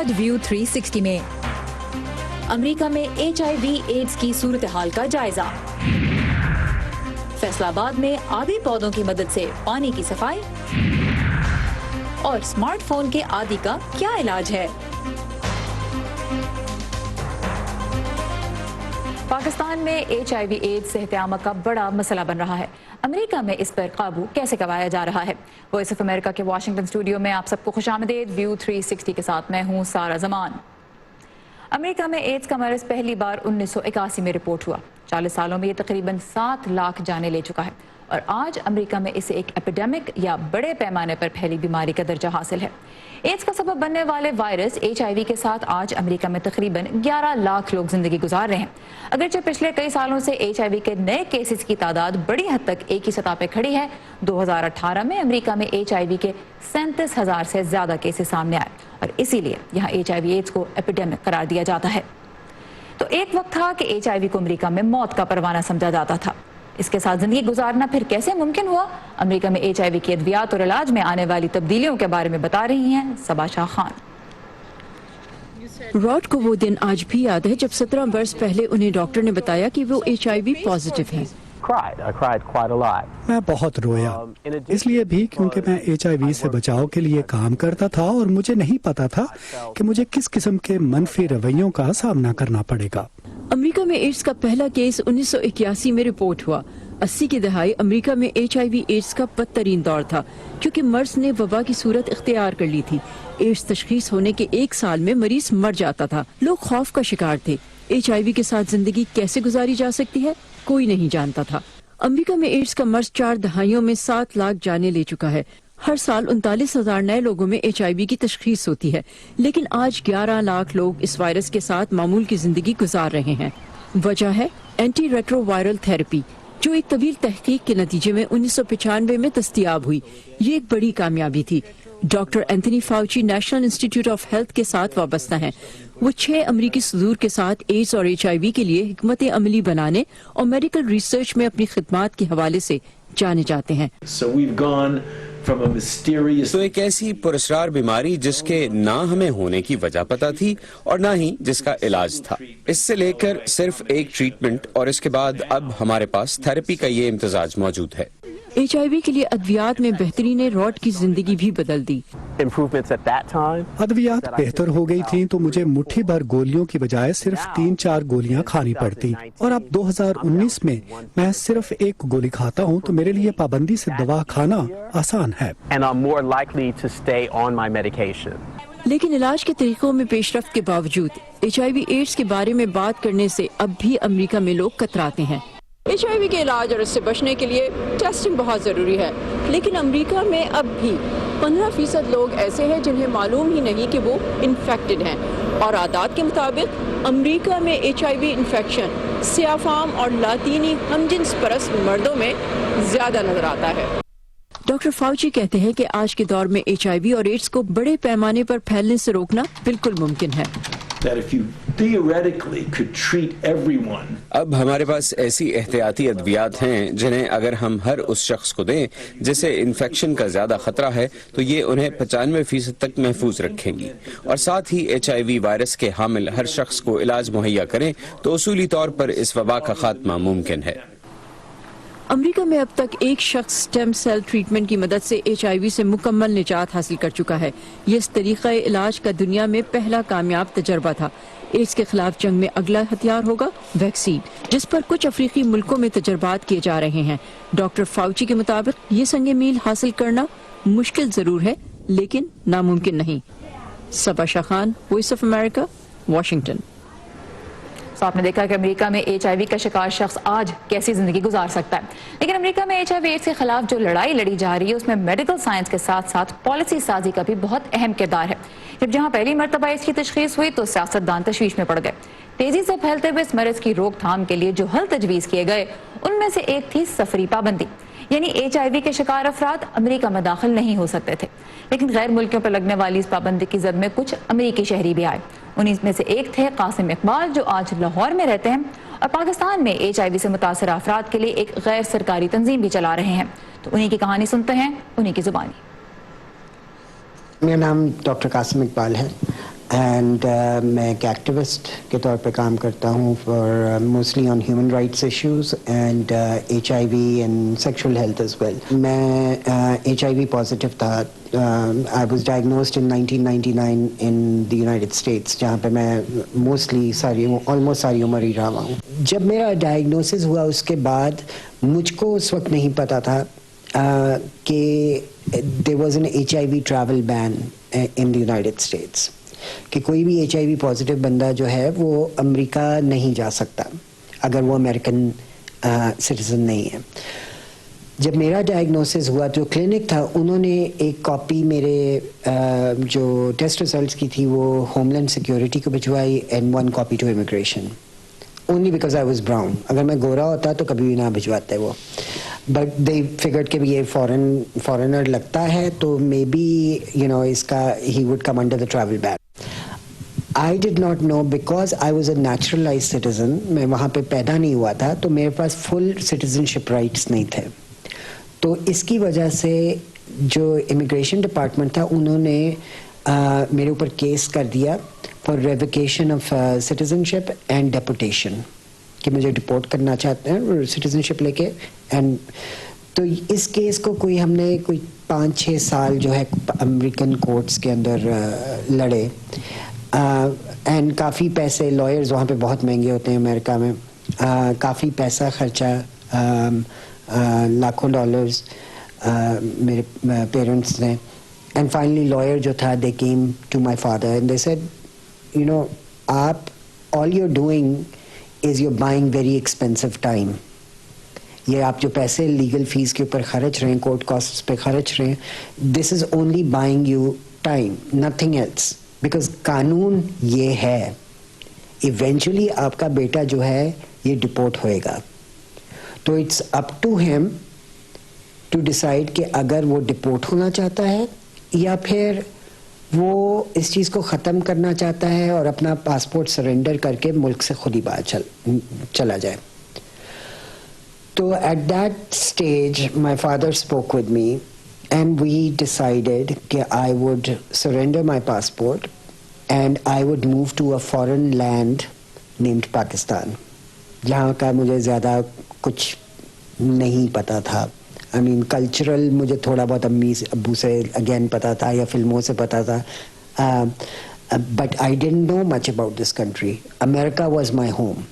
बाद व्यू 360 में अमेरिका में HIV एड्स की सूरत-ए-हाल का जायजा। फैसलाबाद में आबी पौधों की मदद से पानी की सफाई और स्मार्टफोन के आदी का क्या इलाज है। पाकिस्तान में HIV एड्स सेहत-ए-आमा का बड़ा मसला बन रहा है। अमेरिका में इस पर काबू कैसे करवाया जा रहा है। वॉइस ऑफ अमेरिका के वाशिंगटन स्टूडियो में आप सबको खुशामदीद। व्यू 360 के साथ मैं हूँ सारा जमान। अमेरिका में एड्स का मर्ज पहली बार 1981 में रिपोर्ट हुआ। 40 सालों में ये तकरीबन 7 लाख जानें ले चुका है और आज अमेरिका में इसे एक एपिडेमिक या बड़े पैमाने पर फैली बीमारी का दर्जा हासिल है। एड्स का सबब बनने वाले वायरस HIV के साथ आज अमेरिका में तकरीबन 11 लाख लोग जिंदगी गुजार रहे हैं। अगरचे पिछले कई सालों से HIV के नए केसेस की तादाद बड़ी हद तक एक ही सतह पर खड़ी है। 2018 में अमेरिका में HIV के 37,000 से ज्यादा केसेस सामने आए और इसीलिए यहाँ HIV एड्स को एपिडेमिक करार दिया जाता है। तो एक वक्त था कि HIV को अमेरिका में मौत का परवाना समझा जाता था। इसके साथ जिंदगी गुजारना फिर कैसे मुमकिन हुआ? अमेरिका में HIV की अद्वियात और इलाज में आने वाली तब्दीलियों के बारे में बता रही हैं सबा शाह खान। रॉड को वो दिन आज भी याद है जब 17 वर्ष पहले उन्हें डॉक्टर ने बताया कि वो HIV पॉजिटिव हैं। मैं बहुत रोया, इसलिए भी क्योंकि मैं HIV से बचाव के लिए काम करता था और मुझे नहीं पता था कि मुझे किस किस्म के मनफी रवैयों का सामना करना पड़ेगा। अमेरिका में एड्स का पहला केस 1981 में रिपोर्ट हुआ। 80 की दहाई अमेरिका में HIV एड्स का बदतरीन दौर था क्योंकि मर्ज ने वबा की सूरत इख्तियार कर ली थी। एड्स तशखीस होने के 1 साल में मरीज मर जाता था। लोग खौफ का शिकार थे। HIV के साथ जिंदगी कैसे गुजारी जा सकती है कोई नहीं जानता था। अमेरिका में एड्स का मर्ज 4 दहाइयों में 7 लाख जाने ले चुका है। हर साल 39,000 नए लोगों में HIV की तशखीस होती है, लेकिन आज 11 लाख लोग इस वायरस के साथ मामूल की जिंदगी गुजार रहे हैं। वजह है एंटी रेट्रोवायरल थेरेपी, जो एक तवील तहकीक के नतीजे में 1995 में दस्तयाब हुई। ये एक बड़ी कामयाबी थी। Doctor Anthony Fauci national institute of health के साथ वाबस्ता हैं। वो 6 अमरीकी सदूर के साथ एड्स और HIV के लिए हिकमत अमली बनाने और मेडिकल रिसर्च में अपनी खिदमात के हवाले से जाने जाते हैं। तो एक ऐसी पुरस्कार बीमारी जिसके ना हमें होने की वजह पता थी और ना ही जिसका इलाज था, इससे लेकर सिर्फ एक ट्रीटमेंट और इसके बाद अब हमारे पास थेरेपी का ये इम्तजाज मौजूद है। HIV के लिए अद्वियात में बेहतरी ने रॉड की जिंदगी भी बदल दी। अद्वियात बेहतर हो गई थी तो मुझे मुट्ठी भर गोलियों की बजाय सिर्फ 3-4 गोलियां खानी पड़ती और अब 2019 में मैं सिर्फ 1 गोली खाता हूं तो मेरे लिए पाबंदी से दवा खाना आसान है। लेकिन इलाज के तरीकों में पेशरफ्त के बावजूद HIV एड्स के बारे में बात करने से अब भी अमेरिका में लोग कतराते हैं। HIV के इलाज और इससे बचने के लिए टेस्टिंग बहुत ज़रूरी है, लेकिन अमेरिका में अब भी 15% लोग ऐसे हैं जिन्हें मालूम ही नहीं कि वो इन्फेक्टेड हैं और आदात के मुताबिक अमेरिका में HIV इन्फेक्शन सियाफाम और लातीनी हमजिन्स परस्त मर्दों में ज़्यादा नजर आता है। डॉक्टर फाउची कहते हैं कि आज के दौर में HIV और एड्स को बड़े पैमाने पर फैलने से रोकना बिल्कुल मुमकिन है। अब हमारे पास ऐसी एहतियाती अद्वियात हैं जिन्हें अगर हम हर उस शख्स को दें जिसे इन्फेक्शन का ज्यादा खतरा है तो ये उन्हें 95% तक महफूज रखेंगी और साथ ही HIV वायरस के हामिल हर शख्स को इलाज मुहैया करें तो उसूली तौर पर इस वबा का खात्मा मुमकिन है। अमेरिका में अब तक एक शख्स स्टेम सेल ट्रीटमेंट की मदद से HIV से मुकम्मल निजात हासिल कर चुका है। ये इस तरीक़ा इलाज का दुनिया में पहला कामयाब तजर्बा था। एड्स के खिलाफ जंग में अगला हथियार होगा वैक्सीन, जिस पर कुछ अफ्रीकी मुल्कों में तजर्बात किए जा रहे हैं। डॉक्टर फाउची के मुताबिक ये संगे मील हासिल करना मुश्किल जरूर है लेकिन नामुमकिन नहीं। Saba Shah Khan, voice of America, Washington. तो आपने देखा कि अमेरिका में HIV का शिकार शख्स आज कैसी जिंदगी गुजार सकता है, लेकिन अमेरिका में HIV एड्स के खिलाफ जो लड़ाई लड़ी जा रही है उसमें मेडिकल साइंस के साथ साथ पॉलिसी साजी का भी बहुत अहम किरदार है। जब जहां पहली मरतबा इसकी तशखीस हुई तो सियासतदान तशवीश में पड़ गए। तेजी से फैलते हुए इस मर्ज की रोकथाम के लिए जो हल तजवीज किए गए उनमें से एक थी सफरी पाबंदी, यानी HIV के शिकार अफराद अमेरिका में दाखिल नहीं हो सकते थे। लेकिन गैर मुल्कियों पर लगने वाली इस पाबंदी की जद में कुछ अमेरिकी शहरी भी आए। उन्हीं में से एक थे कासिम इकबाल, जो आज लाहौर में रहते हैं और पाकिस्तान में HIV से मुतासर अफराद के लिए एक गैर सरकारी तंजीम भी चला रहे हैं। तो उन्हीं की कहानी सुनते हैं, उन्हीं की जुबानी। मेरा नाम डॉक्टर कासिम इकबाल है। اینڈ میں ایک ایکٹیوسٹ کے طور پہ کام کرتا ہوں for mostly on human rights issues and HIV and sexual health as well. میں HIV پازیٹیو تھا. I was diagnosed in 1999 in the United States, جہاں پہ میں موسٹلی آلموسٹ ساری عمر ہی رہا ہوں. جب میرا ڈائگنوسس ہوا اس کے بعد مجھ کو اس وقت نہیں پتا تھا کہ there was an HIV travel ban in the United States, کہ کوئی بھی HIV پازیٹیو بندہ جو ہے وہ امریکہ نہیں جا سکتا اگر وہ امریکن سٹیزن نہیں ہے. جب میرا ڈائگنوسس ہوا تو کلینک تھا, انہوں نے ایک کاپی میرے جو ٹیسٹ ریزلٹس کی تھی وہ ہوم لینڈ سیکیورٹی کو بھجوائی and 1 copy to immigration, only because I was brown. اگر میں گورا ہوتا تو کبھی بھی نہ بھجواتے وہ, بٹ دے فگرڈ کہ یہ فارنر لگتا ہے تو مے بی اس کا he would come under the travel been. I did not know because I was a naturalized citizen. میں وہاں پہ پیدا نہیں ہوا تھا تو میرے پاس فل سٹیزنشپ رائٹس نہیں تھے. تو اس کی وجہ سے جو امیگریشن ڈپارٹمنٹ تھا انہوں نے میرے اوپر کیس کر دیا for revocation of citizenship and deportation, کہ مجھے ڈپورٹ کرنا چاہتے ہیں سٹیزنشپ لے کے. اینڈ تو اس کیس کو ہم نے کوئی 5-6 سال جو ہے امریکن کورٹس کے اندر لڑے. اینڈ کافی پیسے, لائرز وہاں پہ بہت مہنگے ہوتے ہیں امریکہ میں, کافی پیسہ خرچہ, لاکھوں ڈالرز میرے پیرنٹس نے. اینڈ فائنلی لائر جو تھا they came to my father and they said آپ all you doing is you buying very expensive time. یہ آپ جو پیسے لیگل فیس کے اوپر خرچ رہے ہیں, کورٹ کاسٹ پہ خرچ رہے ہیں, this is only buying you time, nothing else. Because قانون یہ ہے ایونچولی آپ کا بیٹا جو ہے یہ ڈپورٹ ہوئے گا, تو it's up to him to decide کہ اگر وہ ڈپورٹ ہونا چاہتا ہے یا پھر وہ اس چیز کو ختم کرنا چاہتا ہے اور اپنا پاسپورٹ سرنڈر کر کے ملک سے خود ہی باہر چلا جائے. تو at that stage my father spoke with me and we decided کہ I would surrender my passport and I would move to a foreign land named Pakistan, جہاں کا مجھے زیادہ کچھ نہیں پتا تھا. I mean cultural مجھے تھوڑا بہت امی ابو سے اگین پتا تھا یا فلموں سے پتا تھا, but I didn't know much about this country. America was my home.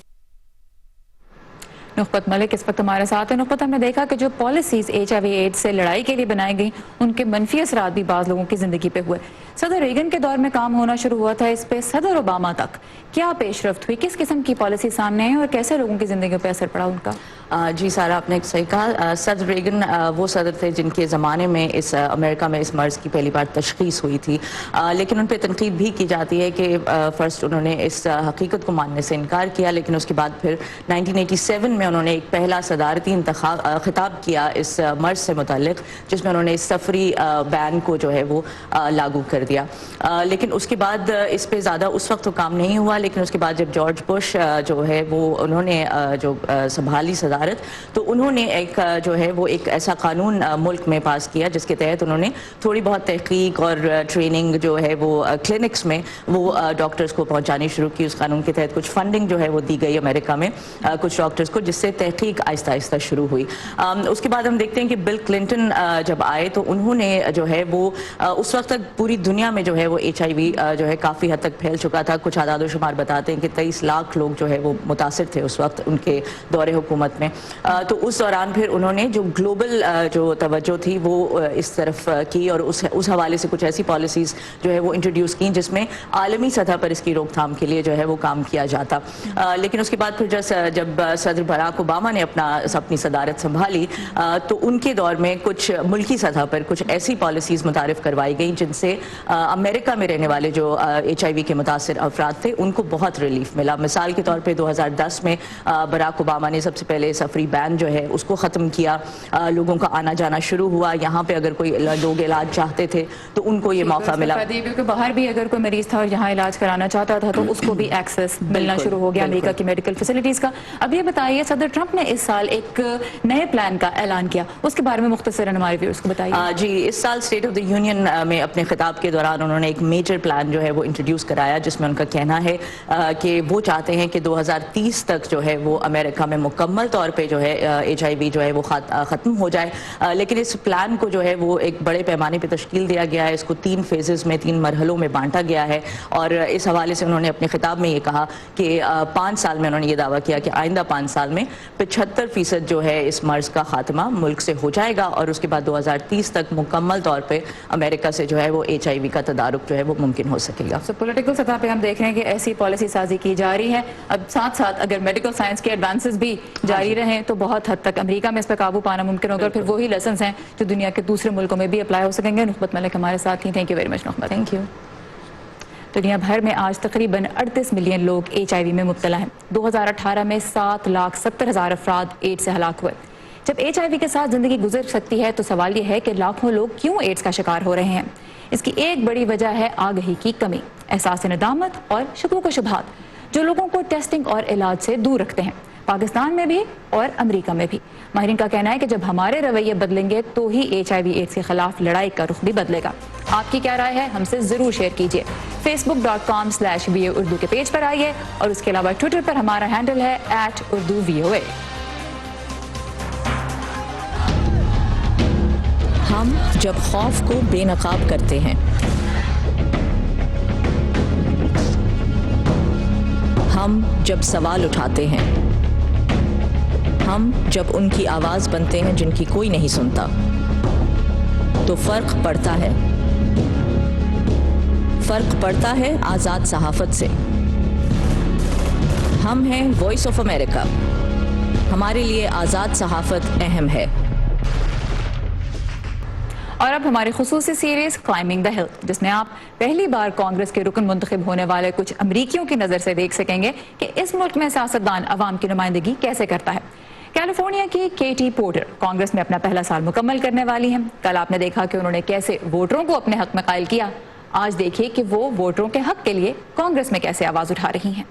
نخبت ملک اس وقت ہمارے ساتھ ہیں. نخبت, ہم نے دیکھا کہ جو پالیسیز HIV ایڈز سے لڑائی کے لیے بنائی گئی ان کے منفی اثرات بھی بعض لوگوں کی زندگی پہ ہوئے. صدر ریگن کے دور میں کام ہونا شروع ہوا تھا اس پہ, صدر اوباما تک کیا پیش رفت ہوئی, کس قسم کی پالیسی سامنے ہیں اور کیسے لوگوں کی زندگیوں پہ اثر پڑا ان کا؟ جی سارا, آپ نے ایک صحیح کہا. صدر ریگن وہ صدر تھے جن کے زمانے میں اس امریکہ میں اس مرض کی پہلی بار تشخیص ہوئی تھی, لیکن ان پہ تنقید بھی کی جاتی ہے کہ فرسٹ انہوں نے اس حقیقت کو ماننے سے انکار کیا, لیکن اس کے بعد پھر 1987 میں انہوں نے ایک پہلا صدارتی خطاب کیا اس مرض سے متعلق, جس میں انہوں نے اس سفری بین کو جو ہے وہ لاگو کر دیا. لیکن اس کے بعد اس پہ زیادہ اس وقت تو کام نہیں ہوا, لیکن اس کے بعد جب جارج بش جو ہے وہ انہوں نے جو سنبھالی صدارت, تو انہوں نے ایک جو ہے وہ ایک ایسا قانون ملک میں پاس کیا جس کے تحت انہوں نے تھوڑی بہت تحقیق اور ٹریننگ جو ہے وہ کلینکس میں وہ ڈاکٹرز کو پہنچانی شروع کی. اس قانون کے تحت کچھ فنڈنگ جو ہے وہ دی گئی امریکہ میں کچھ ڈاکٹرز کو, جس سے تحقیق آہستہ آہستہ شروع ہوئی. اس کے بعد ہم دیکھتے ہیں کہ بل کلنٹن جب آئے تو انہوں نے جو ہے وہ اس وقت تک پوری دنیا میں جو ہے وہ HIV جو ہے کافی حد تک پھیل چکا تھا. کچھ اعداد و شمار بتاتے ہیں کہ 23 لاکھ لوگ جو ہے وہ متاثر تھے اس وقت ان کے دور حکومت میں. تو اس دوران پھر انہوں نے جو گلوبل جو توجہ تھی وہ اس طرف کی اور اس حوالے سے کچھ ایسی پالیسیز جو ہے وہ انٹروڈیوس کی جس میں عالمی سطح پر اس کی روک تھام کے لیے جو ہے وہ کام کیا جاتا. لیکن اس کے بعد پھر جب صدر براک اوباما نے اپنی صدارت سنبھالی تو ان کے دور میں کچھ ملکی سطح پر کچھ ایسی پالیسیز متعارف کروائی گئیں جن سے امریکہ میں رہنے والے جو HIV کے متاثر افراد تھے ان کو بہت ریلیف ملا. مثال کے طور پہ 2010 میں براک اوباما نے سب سے پہلے سفری بین جو ہے اس کو ختم کیا, لوگوں کا آنا جانا شروع ہوا. یہاں پہ اگر کوئی لوگ علاج چاہتے تھے تو ان کو یہ موقع ملا. کیونکہ باہر بھی اگر کوئی مریض تھا اور یہاں علاج کرانا چاہتا تھا تو اس کو بھی ایکسس ملنا شروع ہو گیا امریکہ کی میڈیکل فیسلٹیز کا. اب یہ بتائیے, صدر ٹرمپ نے اس سال ایک نئے پلان کا اعلان کیا, اس کے بارے میں مختصراً ہمارے ویورز کو بتائیے. جی, اس سال اسٹیٹ آف دی یونین میں اپنے خطاب کے دوران انہوں نے ایک میجر پلان جو ہے وہ انٹروڈیوس کرایا, جس میں ان کا کہنا ہے کہ وہ چاہتے ہیں کہ 2030 تک جو ہے وہ امریکہ میں مکمل طور پہ جو ہے HIV جو ہے وہ ختم ہو جائے. لیکن اس پلان کو جو ہے وہ ایک بڑے پیمانے پہ تشکیل دیا گیا ہے. اس کو 3 فیزز میں 3 مرحلوں میں بانٹا گیا ہے, اور اس حوالے سے انہوں نے اپنے خطاب میں یہ کہا کہ 5 سال میں انہوں نے یہ دعویٰ کیا کہ آئندہ 5 سال میں 75% جو ہے اس مرض کا خاتمہ ملک سے ہو جائے گا, اور اس کے بعد 2030 تک مکمل طور پہ امریکہ سے جو ہے وہ HIV کا تدارک جو ہے وہ ممکن ہو سکے گا. پولیٹیکل سطح پہ ہم دیکھ رہے ہیں کہ ایسی پالیسی سازی کی جا رہی ہے. اب ساتھ ساتھ اگر میڈیکل سائنس کے ایڈوانسز بھی جاری رہیں تو بہت حد تک امریکہ میں اس پہ قابو پانا ممکن ہوگا, پھر وہی لیسنز ہیں جو دنیا کے دوسرے ملکوں میں بھی اپلائی ہو سکیں گے. نخبت ملک ہمارے ساتھ ہی. Thank you very much Nukhbat. Thank you. دنیا بھر میں آج تقریباً 38 ملین لوگ HIV میں مبتلا ہیں. 2018 میں 7,70,000 افراد ایڈز سے ہلاک ہوئے. جب HIV کے ساتھ زندگی گزر سکتی ہے تو سوال یہ ہے کہ لاکھوں لوگ کیوں ایڈز کا شکار ہو رہے ہیں. اس کی ایک بڑی وجہ ہے آگہی کی کمی, احساس ندامت اور شکوک و شبہات جو لوگوں کو ٹیسٹنگ اور علاج سے دور رکھتے ہیں, پاکستان میں بھی اور امریکہ میں بھی. ماہرین کا کہنا ہے کہ جب ہمارے رویے بدلیں گے تو ہی HIV ایڈز کے خلاف لڑائی کا رخ بھی بدلے گا. آپ کی کیا رائے ہے, ہم سے ضرور شیئر کیجیے. facebook.com/VOA اردو کے پیج پر آئیے, اور اس کے علاوہ ٹویٹر پر ہمارا ہینڈل ہے @UrduVOA. ہم جب خوف کو بے نقاب کرتے ہیں, ہم جب سوال اٹھاتے ہیں, ہم جب ان کی آواز بنتے ہیں جن کی کوئی نہیں سنتا, تو فرق پڑتا ہے. فرق پڑتا ہے آزاد صحافت سے. ہم ہیں وائس آف امریکہ. ہمارے لیے آزاد صحافت اہم ہے. اور اب ہماری خصوصی سیریز کلائمبنگ دا ہل, جس میں آپ پہلی بار کانگریس کے رکن منتخب ہونے والے کچھ امریکیوں کی نظر سے دیکھ سکیں گے کہ اس ملک میں سیاستدان عوام کی نمائندگی کیسے کرتا ہے. کیلیفورنیا کی کیٹی پورٹر کانگریس میں اپنا پہلا سال مکمل کرنے والی ہیں. کل آپ نے دیکھا کہ انہوں نے کیسے ووٹروں کو اپنے حق میں قائل کیا. آج دیکھیے کہ وہ ووٹروں کے حق کے لیے کانگریس میں کیسے آواز اٹھا رہی ہیں.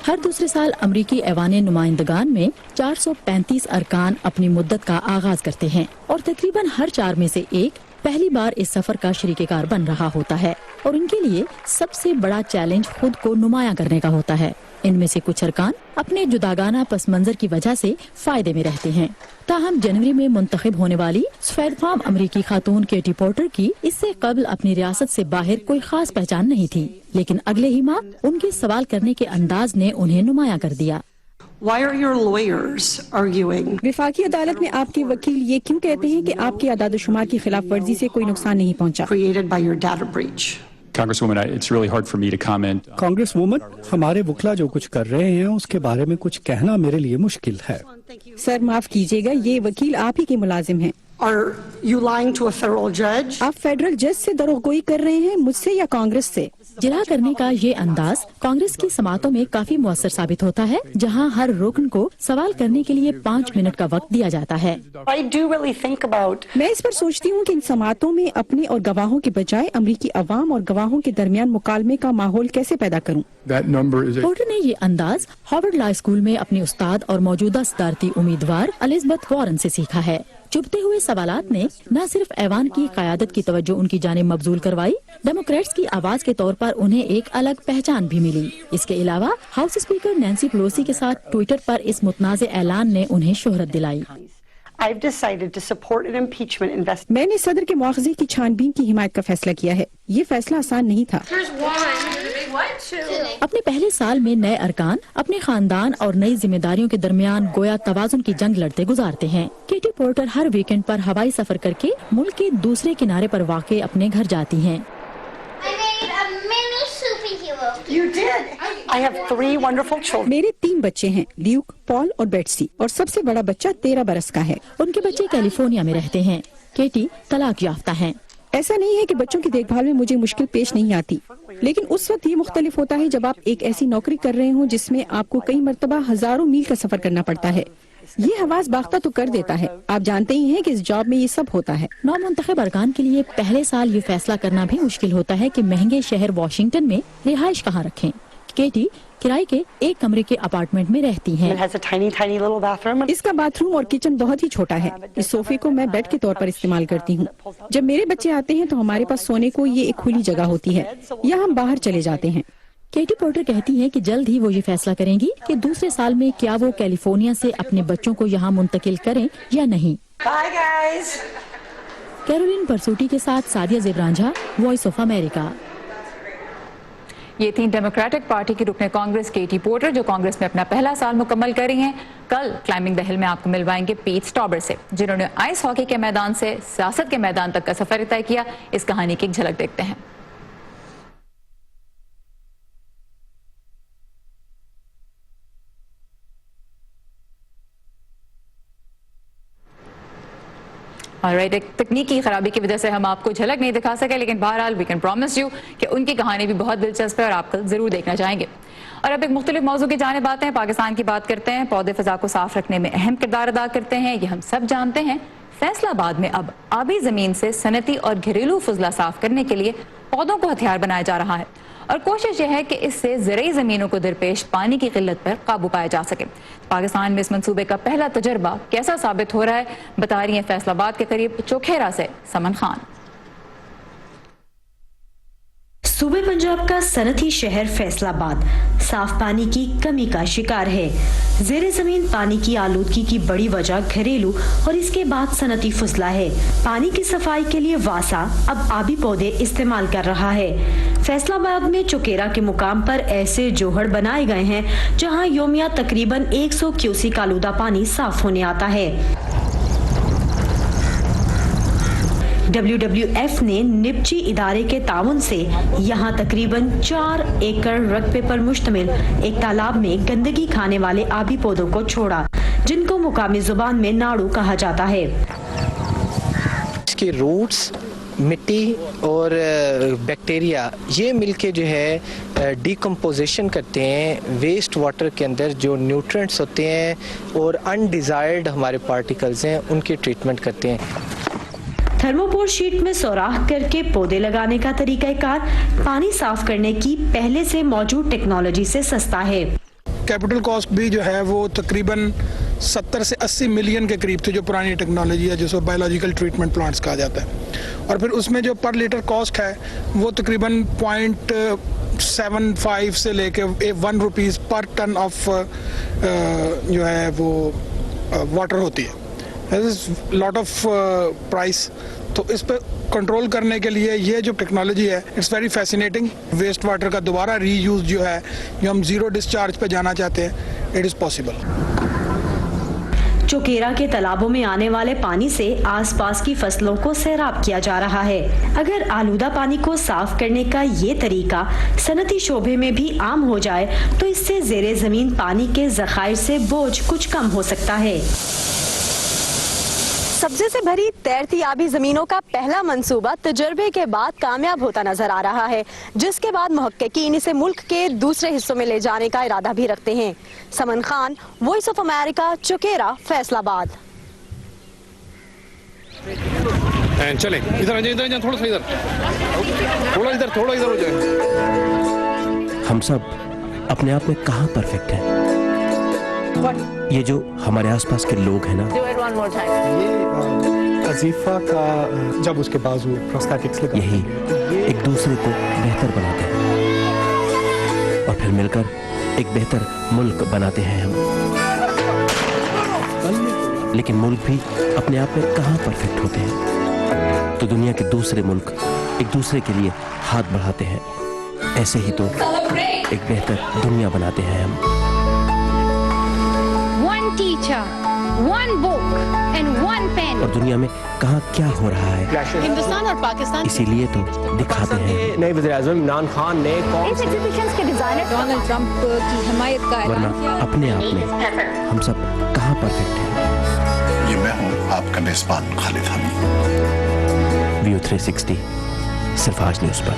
ہر دوسرے سال امریکی ایوان نمائندگان میں 435 ارکان اپنی مدت کا آغاز کرتے ہیں, اور تقریباً ہر 4 میں سے ایک پہلی بار اس سفر کا شریک کار بن رہا ہوتا ہے, اور ان کے لیے سب سے بڑا چیلنج خود کو نمایاں کرنے کا ہوتا ہے. ان میں سے کچھ ارکان اپنے جداگانہ پس منظر کی وجہ سے فائدے میں رہتے ہیں. تاہم جنوری میں منتخب ہونے والی سفید فام امریکی خاتون کیٹی پورٹر کی اس سے قبل اپنی ریاست سے باہر کوئی خاص پہچان نہیں تھی, لیکن اگلے ہی ماہ ان کے سوال کرنے کے انداز نے انہیں نمایاں کر دیا. Why are your lawyers arguing? وفاقی عدالت میں آپ کے وکیل یہ کیوں کہتے ہیں کہ آپ کے اعداد و شمار کی خلاف ورزی سے کوئی نقصان نہیں پہنچا؟ Created by your data breach. Congresswoman, it's really hard for me to comment. Congresswoman, ہمارے وکلا جو کچھ کر رہے ہیں اس کے بارے میں کچھ کہنا میرے لیے مشکل ہے. سر معاف کیجیے گا, یہ وکیل آپ ہی کے ملازم ہیں. Are you lying to a federal judge? آپ فیڈرل جج سے دروغگوئی کر رہے ہیں, مجھ سے یا کانگریس سے؟ جلا کرنے کا یہ انداز کانگریس کی سماعتوں میں کافی مؤثر ثابت ہوتا ہے, جہاں ہر رکن کو سوال کرنے کے لیے 5 منٹ کا وقت دیا جاتا ہے. I do really think about میں اس پر سوچتی ہوں کہ ان سماعتوں میں اپنے اور گواہوں کے بجائے امریکی عوام اور گواہوں کے درمیان مکالمے کا ماحول کیسے پیدا کروں. پورٹر نے یہ انداز ہارورڈ لا اسکول میں اپنی استاد اور موجودہ صدارتی امیدوار الزبتھ وارن سے سیکھا ہے. چبھتے ہوئے سوالات نے نہ صرف ایوان کی قیادت کی توجہ ان کی جانب مبذول کروائی, ڈیموکریٹس کی آواز کے طور پر انہیں ایک الگ پہچان بھی ملی. اس کے علاوہ ہاؤس اسپیکر نینسی پلوسی کے ساتھ ٹویٹر پر اس متنازع اعلان نے انہیں شہرت دلائی. I've decided to support an impeachment investigation. میں نے صدر کے مواخذے کی چھان بین کی حمایت کا فیصلہ کیا ہے. یہ فیصلہ آسان نہیں تھا. اپنے پہلے سال میں نئے ارکان اپنے خاندان اور نئی ذمہ داریوں کے درمیان گویا توازن کی جنگ لڑتے گزارتے ہیں. کیٹی پورٹر ہر ویکنڈ پر ہوائی سفر کر کے ملک کے دوسرے کنارے پر واقع اپنے گھر جاتی ہیں. You did. I have 3 wonderful children. میرے 3 بچے ہیں, لیوک, پال اور بیٹسی, اور سب سے بڑا بچہ 13 برس کا ہے. ان کے بچے کیلیفورنیا میں رہتے ہیں. کیٹی طلاق یافتہ ہیں. ऐसा नहीं है कि बच्चों की देखभाल में मुझे मुश्किल पेश नहीं आती, लेकिन उस वक्त ये मुख्तलिफ होता है जब आप एक ऐसी नौकरी कर रहे हों जिसमें आपको कई मरतबा हजारों मील का सफर करना पड़ता है। ये हवास बाख्ता तो कर देता है, आप जानते ही हैं कि इस जॉब में ये सब होता है। नौमुंतखब अरकान के लिए पहले साल ये फैसला करना भी मुश्किल होता है कि महंगे शहर वाशिंगटन में रिहाइश कहाँ रखें। केटी किराए के एक कमरे के अपार्टमेंट में रहती हैं। It has a tiny, tiny little bathroom. इसका बाथरूम और किचन बहुत ही छोटा है। इस सोफे को मैं बेड के तौर पर इस्तेमाल करती हूँ। जब मेरे बच्चे आते हैं तो हमारे पास सोने को ये एक खुली जगह होती है या हम बाहर चले जाते हैं। केटी पोर्टर कहती हैं कि जल्द ही वो ये फैसला करेंगी कि दूसरे साल में क्या वो कैलिफोर्निया से अपने बच्चों को यहाँ मुंतकिल करें या नहीं। Bye, guys. कैरोलिन परसूटी के साथ सादिया ज़ेबरांझा, वॉइस ऑफ अमेरिका। ये थी डेमोक्रेटिक पार्टी की रुकने कांग्रेस केटी पोर्टर, जो कांग्रेस में अपना पहला साल मुकम्मल कर रही हैं। कल क्लाइंबिंग द हिल में आपको मिलवाएंगे पीट स्टॉबर से, जिन्होंने आइस हॉकी के मैदान से सियासत के मैदान तक का सफर तय किया। इस कहानी की एक झलक देखते हैं। ऑलराइट, एक तकनीकी खराबी की वजह से हम आपको झलक नहीं दिखा सके, लेकिन बहरहाल वी कैन प्रॉमिस यू कि उनकी कहानी भी बहुत दिलचस्प है और आप कल जरूर देखना चाहेंगे। और अब एक मुख्तलिफ मौजू की जानिब आते हैं। पाकिस्तान की बात करते हैं। पौधे फिजा को साफ रखने में अहम किरदार अदा करते हैं, ये हम सब जानते हैं। फैसलाबाद में अब आबी जमीन से सनती और घरेलू फजला साफ करने के लिए पौधों को हथियार बनाया जा रहा है और कोशिश यह है कि इससे ज़रई ज़मीनों को दरपेश पानी की किल्लत पर काबू पाया जा सके। पाकिस्तान में इस मंसूबे का पहला तजर्बा कैसा साबित हो रहा है, बता रही हैं फैसलाबाद के करीब चोखेरा से समन खान। सूबे पंजाब का सनती शहर फैसलाबाद साफ पानी की कमी का शिकार है। ज़ेरे ज़मीन पानी की आलूदगी की बड़ी वजह घरेलू और इसके बाद सनती फजला है। पानी की सफाई के लिए वासा अब आबी पौधे इस्तेमाल कर रहा है। फैसलाबाद में चुकेरा के मुकाम पर ऐसे जोहड़ बनाए गए हैं जहां योमिया तकरीबन 100 क्यूसिक आलूदा पानी साफ होने आता है। WWF ने निपची इदारे के ताउन से यहाँ तकरीबन 4 एकड़ रकबे पर मुश्तमिल एक तालाब में गंदगी खाने वाले आबी पौधों को छोड़ा, जिनको मुकामी जुबान में नाड़ू कहा जाता है। इसके रूट्स, मिट्टी और बैक्टीरिया ये मिलके जो है डिकम्पोजिशन करते हैं वेस्ट वाटर के अंदर जो न्यूट्रिएंट्स होते हैं और अनडिजायर्ड हमारे पार्टिकल्स हैं, उनकी ट्रीटमेंट करते हैं। थर्मोपोर शीट में सुराख करके पौधे लगाने का तरीकाकार पानी साफ करने की पहले से मौजूद टेक्नोलॉजी से सस्ता है। कैपिटल कॉस्ट भी जो है वो तकरीबन 70 से 80 मिलियन के करीब थे, जो पुरानी टेक्नोलॉजी है जिसको बायोलॉजिकल ट्रीटमेंट प्लांट्स कहा जाता है। और फिर उसमें जो पर लीटर कॉस्ट है वो तकरीबन 0.75 से लेके 1 रुपीज़ पर टन ऑफ जो है वो वाटर होती है। Lot of price. तो इस पर कंट्रोल करने के लिए ये जो टेक्नोलॉजी है it's very fascinating. Waste water का दोबारा रीयूज जो है, जो हम जीरो डिस्चार्ज पे जाना चाहते हैं, इट इज़ पॉसिबल। चुकेरा के तालाबों में आने वाले पानी से आसपास की फसलों को सैराब किया जा रहा है। अगर आलूदा पानी को साफ करने का ये तरीका सनती शोबे में भी आम हो जाए तो इससे ज़ेरे ज़मीन पानी के ज़खायर से बोझ कुछ कम हो सकता है। सब्जे से भरी तैरती आबी जमीनों का पहला मंसूबा तजर्बे के बाद कामयाब होता नजर आ रहा है, जिसके बाद मुहक्किकीन इसे मुल्क के दूसरे हिस्सों में ले जाने का इरादा भी रखते हैं। Saman Khan, voice of America, Chukera, Faisalabad. चलें इधर इधर थोड़ा सा थोड़ा इधर हो जाए। हम सब अपने आप में कहाँ परफेक्ट हैं? ये जो हमारे आसपास के लोग हैं ना, ये अजीफा का जब उसके बाजू प्रोस्थेटिक्स लगा, यही एक दूसरे को बेहतर बनाते हैं और फिर मिलकर एक बेहतर मुल्क बनाते हैं हम। लेकिन मुल्क भी अपने आप में कहाँ परफेक्ट होते हैं? तो दुनिया के दूसरे मुल्क एक दूसरे के लिए हाथ बढ़ाते हैं। ऐसे ही तो एक बेहतर दुनिया बनाते हैं हम। Teacher, one book and one pen. और दुनिया में कहाँ क्या हो रहा है, हिंदुस्तान और पाकिस्तान, इसीलिए तो दिखाते हैं। नए वज़ीर-ए-आज़म इमरान खान ने इस एग्जीबिशंस के डिजाइनर डोनाल्ड ट्रंप की हिमायत का वरना अपने आप में हम सब कहाँ परफेक्ट हैं। ये मैं हूँ आपका मेजबान खालिद हमीद। View 360 सिर्फ आज न्यूज़ पर।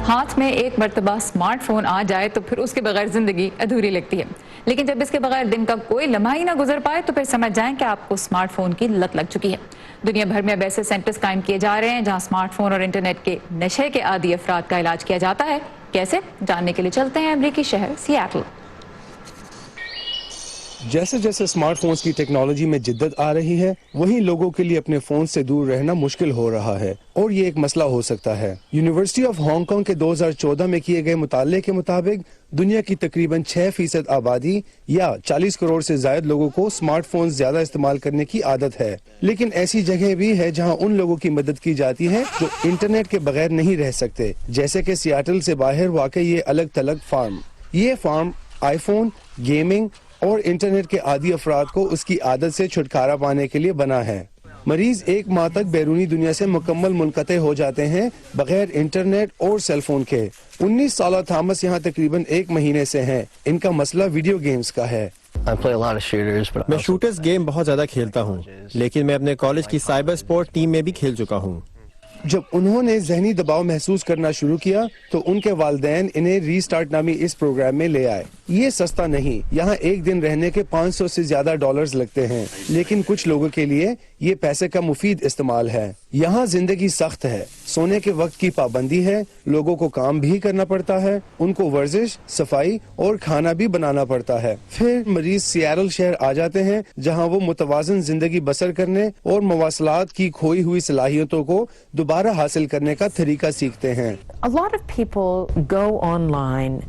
हाथ में एक मर्तबा स्मार्टफोन आ जाए तो फिर उसके बगैर जिंदगी अधूरी लगती है, लेकिन जब इसके बगैर दिन का कोई लम्हा ही ना गुजर पाए तो फिर समझ जाएं कि आपको स्मार्टफोन की लत लग चुकी है। दुनिया भर में अब ऐसे सेंटर्स कायम किए जा रहे हैं जहां स्मार्टफोन और इंटरनेट के नशे के आदी अफराद का इलाज किया जाता है। कैसे, जानने के लिए चलते हैं अमेरिकी शहर सिएटल। जैसे जैसे स्मार्टफोन्स की टेक्नोलॉजी में जिद्दत आ रही है, वहीं लोगों के लिए अपने फोन से दूर रहना मुश्किल हो रहा है और ये एक मसला हो सकता है। यूनिवर्सिटी ऑफ हांगकांग के 2014 में किए गए मुताले के मुताबिक दुनिया की तकरीबन 6% आबादी या 40 करोड़ से ज्यादा लोगों को स्मार्टफोन ज्यादा इस्तेमाल करने की आदत है। लेकिन ऐसी जगह भी है जहां उन लोगों की मदद की जाती है जो इंटरनेट के बगैर नहीं रह सकते, जैसे कि सिएटल से बाहर वाक़ ये अलग थलग फार्म। ये फार्म आईफोन, गेमिंग और इंटरनेट के आदी अफराद को उसकी आदत से छुटकारा पाने के लिए बना है। मरीज एक माह तक बैरूनी दुनिया से मुकम्मल मुनक़ते हो जाते हैं बगैर इंटरनेट और सेल फोन के। 19 साल थॉमस यहाँ तकरीबन 1 महीने से हैं। इनका मसला वीडियो गेम्स का है। मैं शूटर्स गेम बहुत ज्यादा खेलता हूँ, लेकिन मैं अपने कॉलेज की साइबर स्पोर्ट टीम में भी खेल चुका हूँ। जब उन्होंने ज़हनी दबाव महसूस करना शुरू किया तो उनके वालिदैन इन्हें रीस्टार्ट नामी इस प्रोग्राम में ले आए। ये सस्ता नहीं, यहाँ एक दिन रहने के 500 से ज्यादा डॉलर्स लगते हैं, लेकिन कुछ लोगों के लिए ये पैसे का मुफीद इस्तेमाल है। यहाँ जिंदगी सख्त है, सोने के वक्त की पाबंदी है, लोगों को काम भी करना पड़ता है, उनको वर्जिश, सफाई और खाना भी बनाना पड़ता है। फिर मरीज सिएटल शहर आ जाते हैं जहाँ वो मुतवाज़न जिंदगी बसर करने और मवासलात की खोई हुई सलाहियतों को दोबारा हासिल करने का तरीका सीखते हैं। A lot of people go online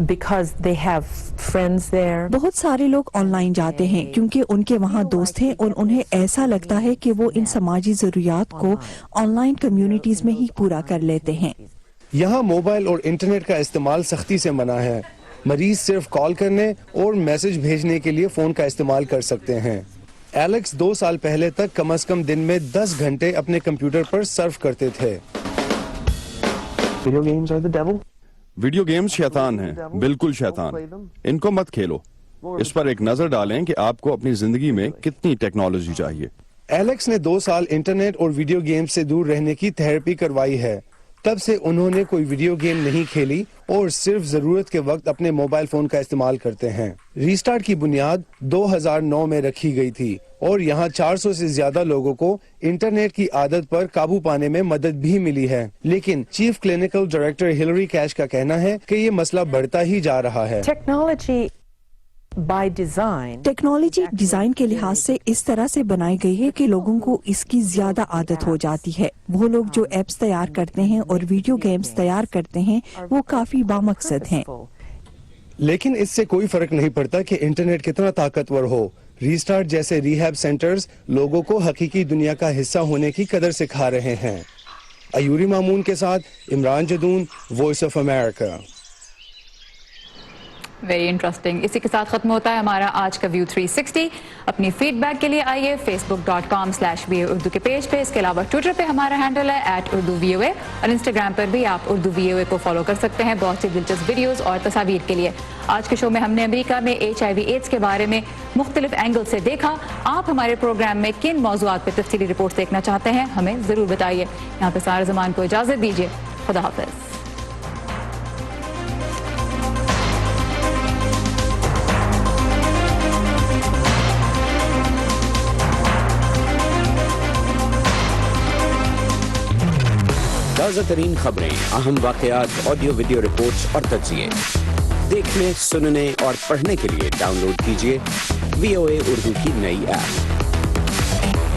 because they have friends there. बहुत सारे लोग ऑनलाइन जाते हैं क्योंकि उनके वहाँ दोस्त हैं और उन्हें ऐसा लगता है कि वो इन समाजी जरूरियात को ऑनलाइन कम्युनिटीज में ही पूरा कर लेते हैं। यहाँ मोबाइल और इंटरनेट का इस्तेमाल सख्ती से मना है। मरीज सिर्फ कॉल करने और मैसेज भेजने के लिए फोन का इस्तेमाल कर सकते हैं। एलेक्स 2 साल पहले तक कम से कम दिन में 10 घंटे अपने कंप्यूटर पर सर्फ करते थे। वीडियो गेम्स शैतान हैं, बिल्कुल शैतान। इनको मत खेलो। इस पर एक नजर डालें कि आपको अपनी जिंदगी में कितनी टेक्नोलॉजी चाहिए। एलेक्स ने 2 साल इंटरनेट और वीडियो गेम से दूर रहने की थेरेपी करवाई है। तब से उन्होंने कोई वीडियो गेम नहीं खेली और सिर्फ जरूरत के वक्त अपने मोबाइल फोन का इस्तेमाल करते हैं। रीस्टार्ट की बुनियाद 2009 में रखी गई थी और यहाँ 400 से ज्यादा लोगों को इंटरनेट की आदत पर काबू पाने में मदद भी मिली है। लेकिन chief clinical director Hillary cash का कहना है कि ये मसला बढ़ता ही जा रहा है। टेक्नोलॉजी डिजाइन के लिहाज से इस तरह से बनाई गई है कि लोगों को इसकी ज्यादा आदत हो जाती है। वो लोग जो एप्स तैयार करते हैं और वीडियो गेम्स तैयार करते हैं वो काफी बामकसद हैं। लेकिन इससे कोई फर्क नहीं पड़ता कि इंटरनेट कितना ताकतवर हो। रीस्टार्ट जैसे रिहैब सेंटर्स लोगों को हकीकी दुनिया का हिस्सा होने की कदर सिखा रहे हैं। अयूरी मामून के साथ Imran Jadoon, voice of America. Very interesting. इसी के साथ खत्म होता है हमारा आज का व्यू 360। अपनी फीडबैक के लिए आइए facebook.com/VOA उर्दू के पेज पे। इसके अलावा ट्विटर पे हमारा हैंडल है @UrduVOA और इंस्टाग्राम पर भी आप उर्दू VOA को फॉलो कर सकते हैं बहुत सी दिलचस्प वीडियोस और तस्वीर के लिए। आज के शो में हमने अमेरिका में HIV/AIDS के बारे में मुख्तलिफ एंगल से देखा। आप हमारे प्रोग्राम में किन मौज़ूआत पर तफसीली रिपोर्ट देखना चाहते हैं हमें ज़रूर बताइए। यहाँ पे सारे ज़मान को इजाज़त दीजिए। खुदा हाफ़िज़। ताज़ा तरीन खबरें, अहम वाक़यात, ऑडियो वीडियो रिपोर्ट्स और तज्ज़िये देखने, सुनने और पढ़ने के लिए डाउनलोड कीजिए VOA उर्दू की नई ऐप।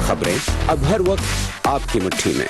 खबरें अब हर वक्त आपकी मुट्ठी में।